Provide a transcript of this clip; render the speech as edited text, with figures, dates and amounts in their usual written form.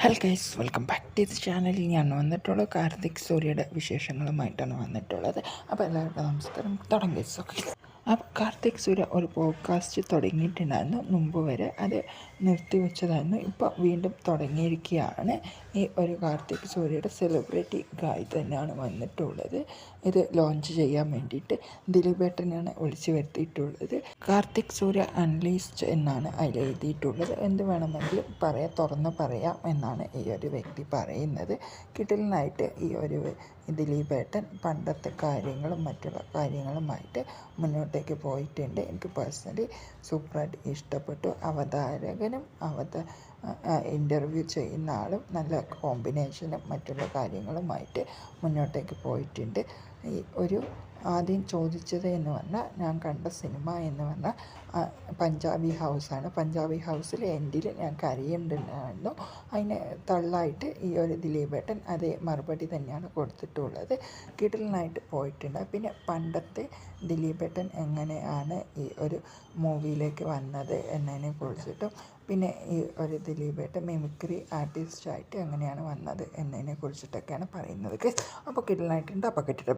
Hello guys, welcome back to this ചാനലിൽ ഞാൻ വന്നിട്ടുള്ളത് കാർത്തിക് സൂര്യയുടെ വിശേഷങ്ങളുമായിട്ടാണ് വന്നിട്ടുള്ളത്. അപ്പോൾ എല്ലാവർക്കും നമസ്കാരം. തുടങ്ങി അപ്പോൾ കാർത്തിക് സൂര്യ ഒരു പോഡ്കാസ്റ്റ് തുടങ്ങിയിട്ടുണ്ടായിരുന്നു. മുമ്പ് വരെ അത് നിർത്തിവെച്ചതായിരുന്നു. ഇപ്പോൾ വീണ്ടും തുടങ്ങിയിരിക്കുകയാണ്. ഈ ഒരു കാർത്തിക് സൂര്യയുടെ സെലിബ്രിറ്റി ഗായ് തന്നെയാണ് വന്നിട്ടുള്ളത്. ഇത് ലോഞ്ച് ചെയ്യാൻ വേണ്ടിയിട്ട് ദിലീപേട്ടനാണ് വിളിച്ചു വരുത്തിയിട്ടുള്ളത്. കാർത്തിക് സൂര്യ അൺലീസ്റ്റ് എന്നാണ് അതിൽ എഴുതിയിട്ടുള്ളത്. എന്ത് വേണമെങ്കിലും തുറന്ന് പറയാം എന്നാണ് ഈ ഒരു വ്യക്തി പറയുന്നത്. കിടിലനായിട്ട് ഈ ഒരു ദിലീപേട്ടൻ പണ്ടത്തെ കാര്യങ്ങളും മറ്റുള്ള കാര്യങ്ങളുമായിട്ട് മുന്നോട്ടേക്ക് പോയിട്ടുണ്ട്. എനിക്ക് പേഴ്സണലി സൂപ്പറായിട്ട് ഇഷ്ടപ്പെട്ടു. അവതാരകനും ഇൻ്റർവ്യൂ ചെയ്യുന്ന ആളും നല്ല കോമ്പിനേഷനും മറ്റുള്ള കാര്യങ്ങളുമായിട്ട് മുന്നോട്ടേക്ക് പോയിട്ടുണ്ട്. ഈ ഒരു ആദ്യം ചോദിച്ചത് എന്ന് പറഞ്ഞാൽ ഞാൻ കണ്ട സിനിമ എന്ന് പറഞ്ഞാൽ പഞ്ചാബി ഹൗസാണ്. പഞ്ചാബി ഹൗസിൽ എൻഡിൽ ഞാൻ കരയുന്നുണ്ടായിരുന്നു. അതിന് തള്ളായിട്ട് ഈ ഒരു ദിലീപേട്ടൻ അതേ മറുപടി തന്നെയാണ് കൊടുത്തിട്ടുള്ളത്. കിടിലനായിട്ട് പോയിട്ടുണ്ട്. പിന്നെ പണ്ടത്തെ ദിലീപേട്ടൻ എങ്ങനെയാണ് ഈ ഒരു മൂവിയിലേക്ക് വന്നത് എന്നതിനെ കുറിച്ചിട്ടും പിന്നെ ഈ ഒരു ദിലീപേട്ടൻ മിമിക്രി ആർട്ടിസ്റ്റായിട്ട് എങ്ങനെയാണ് വന്നത് എന്നതിനെ കുറിച്ചിട്ടൊക്കെയാണ് പറയുന്നത്. അപ്പോൾ കിടിലനായിട്ടുണ്ട്. അപ്പോൾ കിട്ടിയിട്ട്